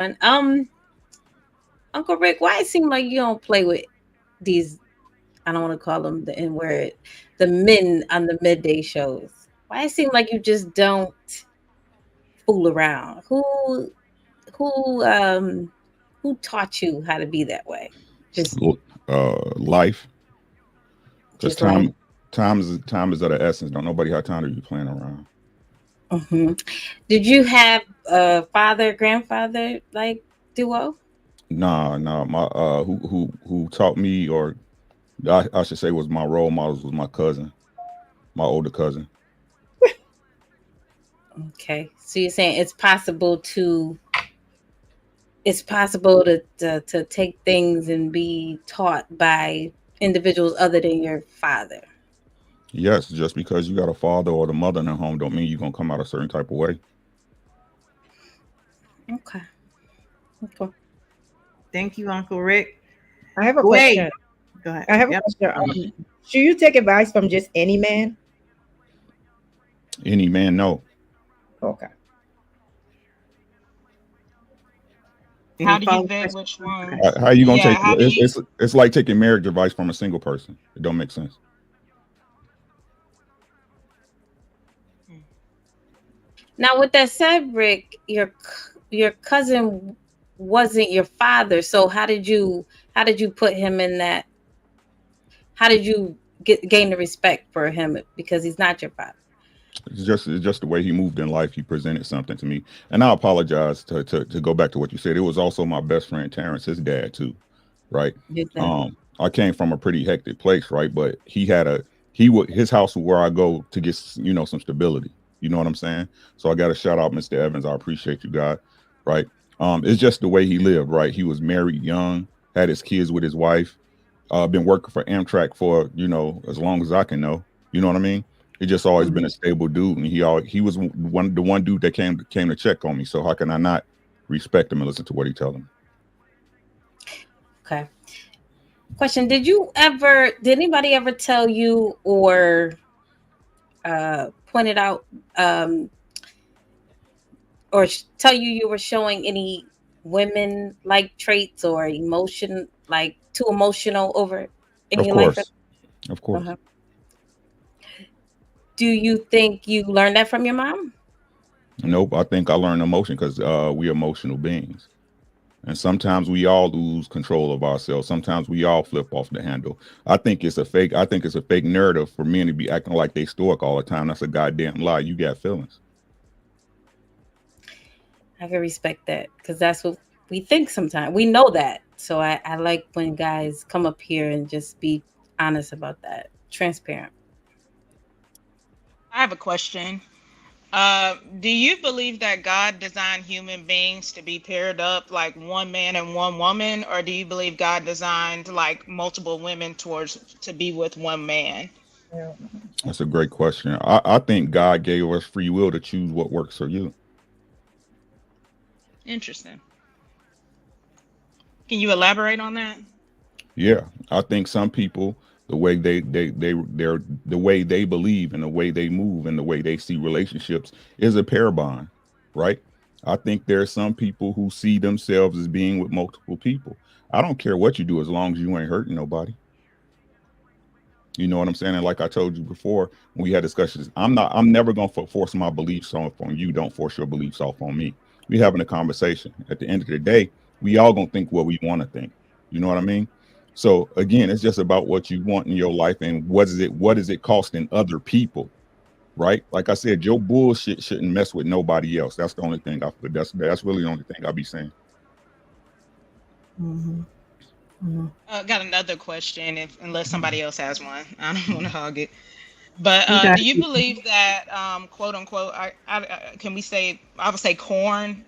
And Uncle Rick, why it seem like you don't play with these? I don't want to call them the N word, the men on the midday shows. Why it seem like you just don't fool around? Who um who taught you how to be that way? Just Life, because just like time is of the essence. Don't nobody have time to be playing around. hmm. Did you have a father, grandfather like duo? Nah. My who taught me, or I should say, was my role models, was my cousin, my older cousin. Okay. So you're saying it's possible to take things and be taught by individuals other than your father. Yes, just because you got a father or the mother in the home, don't mean you're gonna come out a certain type of way. Okay. Okay. Thank you, Uncle Rick. I have a Wait, question. go ahead. I have a Yep. question. Should you take advice from just any man? Any man, no. Okay. Any How do you follow vet questions? which Okay. ones? How you gonna Yeah, take? how do you? It's like taking marriage advice from a single person. It don't make sense. Hmm. Now, with that said, Rick, your cousin wasn't your father, so how did you put him in that? How did you gain the respect for him because he's not your father? It's just the way he moved in life. He presented something to me, and I apologize to go back to what you said. It was also my best friend Terrence, his dad too, right? Just that. I came from a pretty hectic place, right? But he would his house was where I go to get some stability. You know what I'm saying? So I got to shout out Mr. Evans. I appreciate you, God. Right? It's just the way he lived, right? He was married young, had his kids with his wife. Been working for Amtrak for as long as I can know. You know what I mean? He just always been Mhm. a stable dude, and he was the one dude that came to check on me. So how can I not respect him and listen to what he telling me? Okay. Question: Did anybody ever tell you or pointed out um, or tell you were showing any women like traits or emotion, like too emotional over in Of your life? course, of course. Uh-huh. Do you think you learned that from your mom? Nope. I think I learned emotion because we emotional beings. And sometimes we all lose control of ourselves. Sometimes we all flip off the handle. I think it's a fake narrative for men to be acting like they stoic all the time. That's a goddamn lie. You got feelings. I can respect that because that's what we think sometimes. We know that. So I like when guys come up here and just be honest about that, transparent. I have a question. Do you believe that God designed human beings to be paired up like one man and one woman, or do you believe God designed like multiple women towards to be with one man? Yeah. That's a great question. I think God gave us free will to choose what works for you. Interesting. Can you elaborate on that? Yeah, I think some people, the way they're the way they believe and the way they move and the way they see relationships is a pair bond, right? I think there are some people who see themselves as being with multiple people. I don't care what you do as long as you ain't hurting nobody. You know what I'm saying? And like I told you before, when we had discussions, I'm never gonna force my beliefs off on you. Don't force your beliefs off on me. We having a conversation. At the end of the day, we all gonna think what we want to think. You know what I mean? So again, it's just about what you want in your life and what is it costing other people, right? Like I said, your bullshit shouldn't mess with nobody else. That's the only thing I feel. That's really the only thing I be saying. Hmm. Hmm. Got another question, if unless somebody else has one. I don't want to hog it. But Okay. do you believe that, quote unquote, can we say, I would say corn?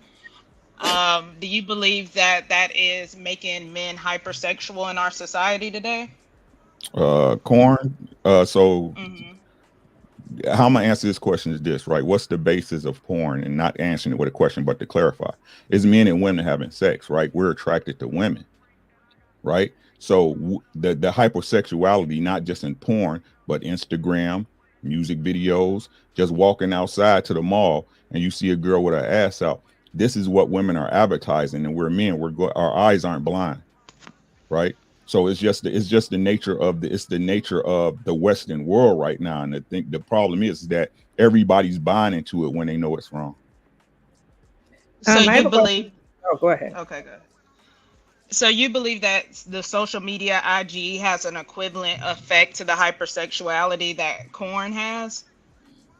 Do you believe that that is making men hypersexual in our society today? Corn. So Hmm. how I'm gonna answer this question is this, right? What's the basis of porn? And not answering it with a question, but to clarify, is men and women having sex, right? We're attracted to women, right? So the hypersexuality, not just in porn, but Instagram, music videos, just walking outside to the mall and you see a girl with her ass out. this is what women are advertising, and we're men. Our eyes aren't blind, right? So it's just the nature of the nature of the Western world right now. And I think the problem is that everybody's buying into it when they know it's wrong. So I you have a question. believe? Oh, go ahead. Okay, good. So you believe that the social media IG has an equivalent effect to the hypersexuality that corn has?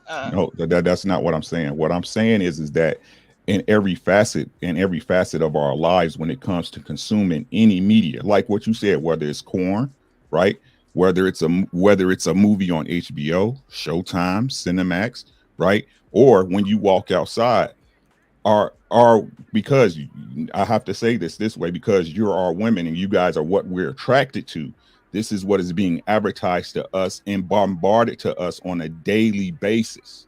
No, that's not what I'm saying. What I'm saying is that in every facet of our lives, when it comes to consuming any media, like what you said, whether it's corn, right? Whether it's a movie on HBO, Showtime, Cinemax, right? Or when you walk outside, are because I have to say this way, because you're our women and you guys are what we're attracted to. This is what is being advertised to us and bombarded to us on a daily basis,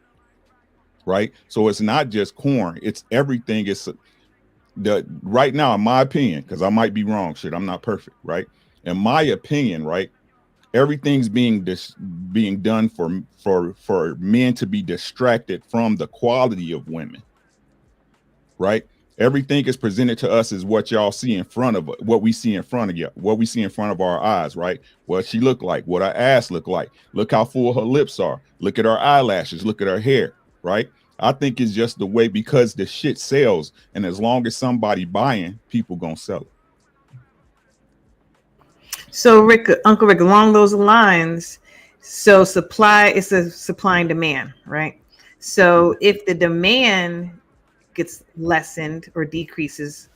right? So it's not just corn, it's everything. It's the right now, in my opinion, because I might be wrong, shit, I'm not perfect, right? In my opinion, right, everything's being done for men to be distracted from the quality of women, right? Everything is presented to us as what y'all see in front of what we see in front of you, what we see in front of our eyes, right? What she look like, what her ass look like. Look how full her lips are. Look at her eyelashes. Look at her hair, right? I think it's just the way, because the shit sells, and as long as somebody buying, people gonna sell it. So Rick, Uncle Rick, along those lines, so supply is a supply and demand, right? So if the demand gets lessened or decreases,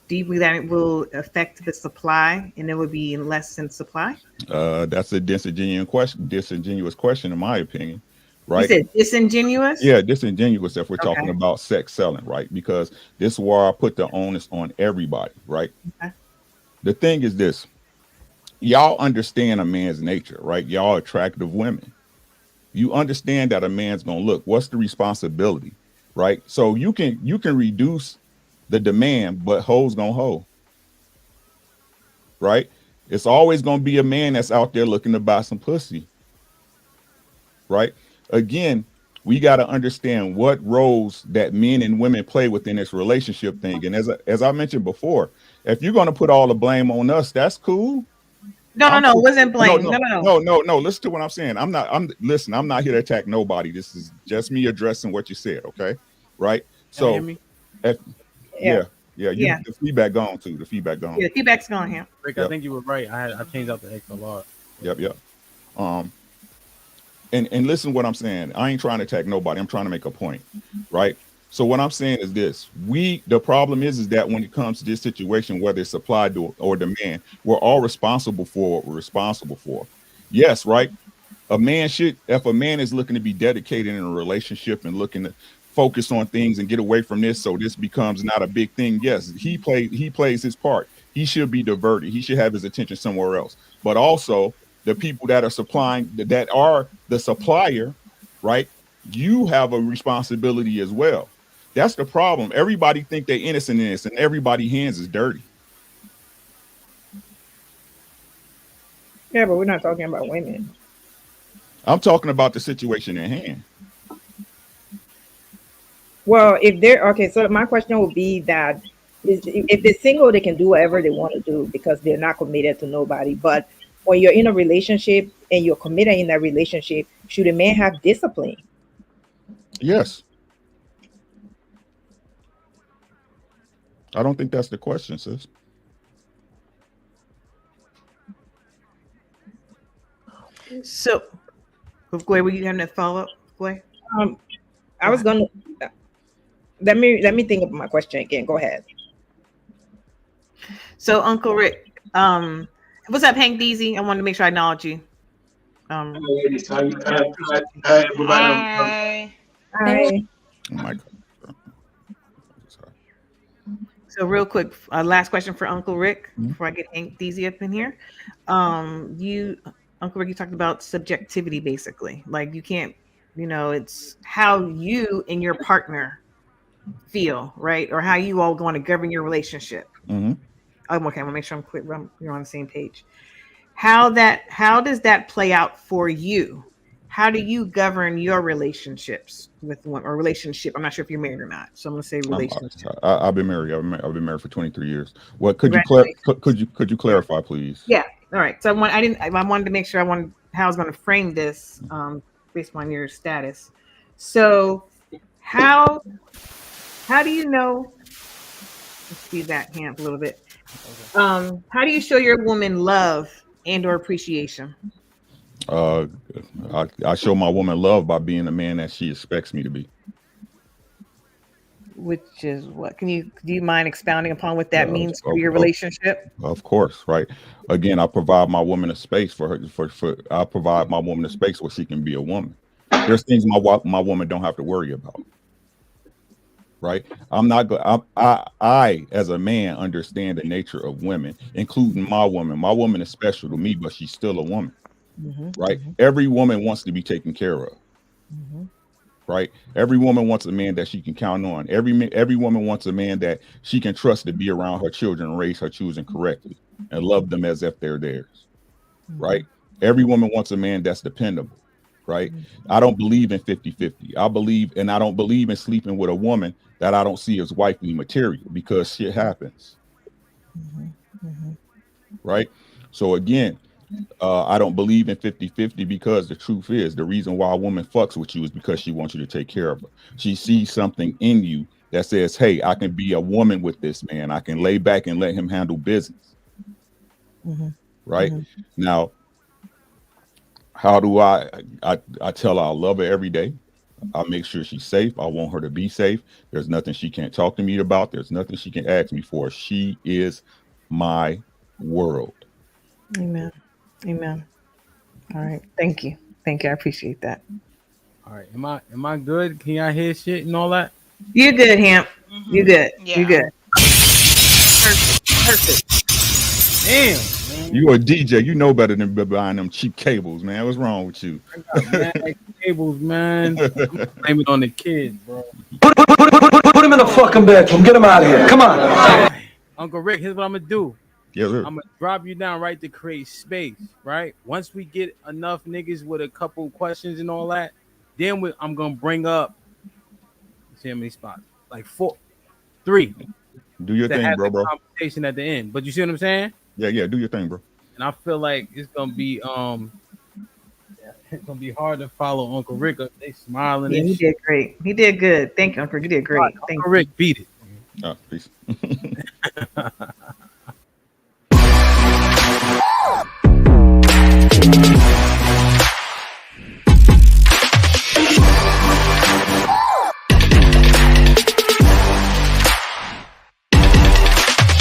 do you believe that it will affect the supply and there will be less in supply? That's a disingenuous question, in my opinion, You right? said disingenuous? Yeah, disingenuous if we're talking Okay. about sex selling, right? Because this is where I put the onus on everybody, right? Okay. The thing is this: y'all understand a man's nature, right? Y'all attractive women. You understand that a man's gonna look. What's the responsibility, right? So you can reduce the demand, but hoes gonna hoe, right? It's always gonna be a man that's out there looking to buy some pussy, right? Again, we got to understand what roles that men and women play within this relationship thing. And as I mentioned before, if you're going to put all the blame on us, that's cool. No, I'm it cool. wasn't No, blame. no, No. no. Listen to what I'm saying. Listen, I'm not here to attack nobody. This is just me addressing what you said. Okay. Right. Y'all hear So, me? if, Yeah. you, Yeah. the feedback gone too. The feedback gone. Yeah, feedback's going here. Rick, I Yep. think you were right. I changed out the XLR. Yep. Um, and listen to what I'm saying. I ain't trying to attack nobody. I'm trying to make a point, right? So what I'm saying is this: the problem is that when it comes to this situation, whether it's supply or demand, we're all responsible for what we're responsible for. Yes, right. If a man is looking to be dedicated in a relationship and looking to focus on things and get away from this, so this becomes not a big thing. Yes, he plays his part. He should be diverted. He should have his attention somewhere else. But also the people that are supplying, that are the supplier, right? You have a responsibility as well. That's the problem. Everybody think they're innocent in this, and everybody's hands is dirty. Yeah, but we're not talking about women. I'm talking about the situation at hand. Well, if they're okay, so my question would be that if they're single, they can do whatever they want to do because they're not committed to nobody. But when you're in a relationship and you're committed in that relationship, should a man have discipline? Yes. I don't think that's the question, sis. So, Goy, were you having a follow up, Goy? I was gonna let me think of my question again. Go ahead. So, Uncle Rick, what's up, Hank Deasy? I wanted to make sure I acknowledge you. Hi, everybody. I Hi. Oh my God. So, real quick, last question for Uncle Rick Mhm. before I get Hank Deasy up in here. Uncle Rick, you talked about subjectivity, basically. Like you can't, it's how you and your partner feel, right? Or how you all want to govern your relationship. Mm-hmm. I'm okay. I want to make sure I'm clear. You're on the same page. How does that play out for you? how do you govern your relationships with one or relationship? I'm not sure if you're married or not, so I'm gonna say relationship. I've been married. I've been married for 23 years. What Congratulations. could you clarify, please? Yeah. All right. So I wanted to make sure I wanted how I was going to frame this based on your status. So how do you know? Let's see that hand a little bit. How do you show your woman love and or appreciation? Uh, I show my woman love by being the man that she expects me to be. Which is what? Do you mind expounding upon what that Uh, means for of, your of, relationship? of course, right? Again, I provide my woman a space for her. I provide my woman a space where she can be a woman. There's things my woman don't have to worry about. Right? I'm not going. I as a man understand the nature of women, including my woman. My woman is special to me, but she's still a woman. Mm-hmm, Right? mm-hmm, Every woman wants to be taken care of. mm-hmm, Right? Every woman wants a man that she can count on. Every woman wants a man that she can trust to be around her children and raise her children correctly and love them as if they're theirs. Right? Every woman wants a man that's dependable. Right? I don't believe in 50-50. I don't believe in sleeping with a woman that I don't see as wifely material because shit happens. mm-hmm, mm-hmm. Right? So again, I don't believe in 50-50 because the truth is the reason why a woman fucks with you is because she wants you to take care of her. She sees something in you that says, hey, I can be a woman with this man. I can lay back and let him handle business. Mm-hmm. Right? Mm-hmm. Now, how do I tell her I love her every day. I make sure she's safe. I want her to be safe. There's nothing she can't talk to me about. There's nothing she can ask me for. She is my world. Amen. Amen. All right. Thank you. Thank you. I appreciate that. All right, am I good? Can y'all hear shit and all that? You're good, Hamp. You good. You Yeah. good. Perfect. Perfect. Damn, man. You a DJ. You know better than buying them cheap cables, man. What's wrong with you? I got mad cables, man. I'm gonna blame it on the kids, bro. Put him in the fucking bedroom. Get him out of here. Come on. Right. Uncle Rick, here's what I'm gonna do. Yes, sir. I'm gonna drop you down right to create space, right? Once we get enough niggas with a couple questions and all that, then I'm gonna bring up. See how many spots? Like 3. Do your To thing, have bro, the bro. conversation at the end. But you see what I'm saying? Yeah. Do your thing, bro. And I feel like it's gonna be it's gonna be hard to follow Uncle Rick. They smiling Yeah, and he shit. did great. He did good. Thank you, Uncle. You did great. Thank Uncle you. Rick beat it. Peace.